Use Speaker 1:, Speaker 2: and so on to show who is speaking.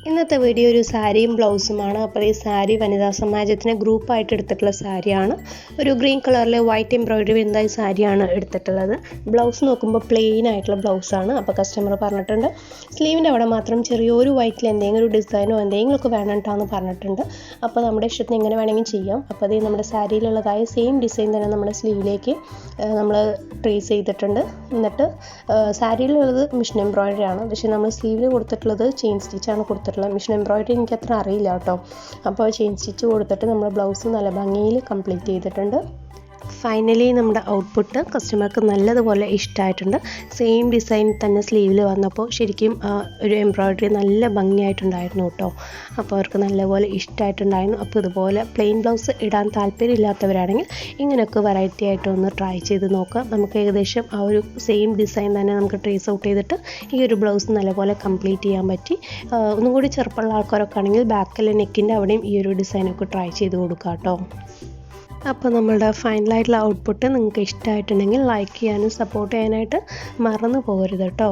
Speaker 1: ഇന്നത്തെ വീഡിയോ ഒരു സാരിയും ബ്ലൗസുമാണ്. അപ്പോൾ ഈ സാരി വനിതാ സമാജത്തിന് ഗ്രൂപ്പായിട്ട് എടുത്തിട്ടുള്ള സാരിയാണ്. ഒരു ഗ്രീൻ കളറിൽ വൈറ്റ് എംബ്രോയിഡറി വരുന്ന സാരിയാണ് എടുത്തിട്ടുള്ളത്. ബ്ലൗസ് നോക്കുമ്പോൾ പ്ലെയിൻ ആയിട്ടുള്ള ബ്ലൗസാണ്. അപ്പോൾ കസ്റ്റമർ പറഞ്ഞിട്ടുണ്ട് സ്ലീവിൻ്റെ അവിടെ മാത്രം ചെറിയൊരു വൈറ്റിൽ എന്തെങ്കിലും ഒരു ഡിസൈനോ എന്തെങ്കിലുമൊക്കെ വേണമെന്ന് പറഞ്ഞിട്ടുണ്ട്. അപ്പോൾ നമ്മുടെ ഇഷ്ടത്തിന് എങ്ങനെ വേണമെങ്കിലും ചെയ്യാം. അപ്പോൾ അത് നമ്മുടെ സാരിയിലുള്ളതായ സെയിം ഡിസൈൻ തന്നെ നമ്മുടെ സ്ലീവിലേക്ക് നമ്മൾ ട്രേസ് ചെയ്തിട്ടുണ്ട്. എന്നിട്ട് സാരിയിലുള്ളത് മിഷൻ എംബ്രോയിഡറി ആണ്, പക്ഷേ നമ്മൾ സ്ലീവിൽ കൊടുത്തിട്ടുള്ളത് ചെയിൻ സ്റ്റിച്ചാണ് കൊടുത്തിട്ടുള്ളത്. മിഷൻ എംബ്രോയിഡറി എനിക്ക് അത്ര അറിയില്ല കേട്ടോ. അപ്പോൾ ചെയിൻ സ്റ്റിച്ച് കൊടുത്തിട്ട് നമ്മൾ ബ്ലൗസ് നല്ല ഭംഗിയിൽ കംപ്ലീറ്റ് ചെയ്തിട്ടുണ്ട്. ഫൈനലി നമ്മുടെ ഔട്ട്പുട്ട് കസ്റ്റമർക്ക് നല്ലതുപോലെ ഇഷ്ടമായിട്ടുണ്ട്. സെയിം ഡിസൈൻ തന്നെ സ്ലീവിൽ വന്നപ്പോൾ ശരിക്കും ഒരു എംബ്രോയിഡറി നല്ല ഭംഗിയായിട്ടുണ്ടായിരുന്നു കേട്ടോ. അപ്പോൾ അവർക്ക് നല്ലപോലെ ഇഷ്ടമായിട്ടുണ്ടായിരുന്നു. അപ്പോൾ ഇതുപോലെ പ്ലെയിൻ ബ്ലൗസ് ഇടാൻ താല്പര്യമില്ലാത്തവരാണെങ്കിൽ ഇങ്ങനെയൊക്കെ വെറൈറ്റി ആയിട്ട് ഒന്ന് ട്രൈ ചെയ്ത് നോക്കുക. നമുക്ക് ഏകദേശം ആ ഒരു സെയിം ഡിസൈൻ തന്നെ നമുക്ക് ട്രേസ് ഔട്ട് ചെയ്തിട്ട് ഈ ഒരു ബ്ലൗസ് നല്ലപോലെ കംപ്ലീറ്റ് ചെയ്യാൻ പറ്റി. ഒന്നും കൂടി ചെറുപ്പമുള്ള ആൾക്കാരൊക്കെ ആണെങ്കിൽ ബാക്കിലെ നെക്കിൻ്റെ അവിടെയും ഈ ഒരു ഡിസൈനൊക്കെ ട്രൈ ചെയ്ത് കൊടുക്കുക കേട്ടോ. അപ്പോൾ നമ്മളുടെ ഫൈനലായിട്ടുള്ള ഔട്ട്പുട്ട് നിങ്ങൾക്ക് ഇഷ്ടമായിട്ടുണ്ടെങ്കിൽ ലൈക്ക് ചെയ്യാനും സപ്പോർട്ട് ചെയ്യാനായിട്ട് മറന്നു പോകരുത് കേട്ടോ.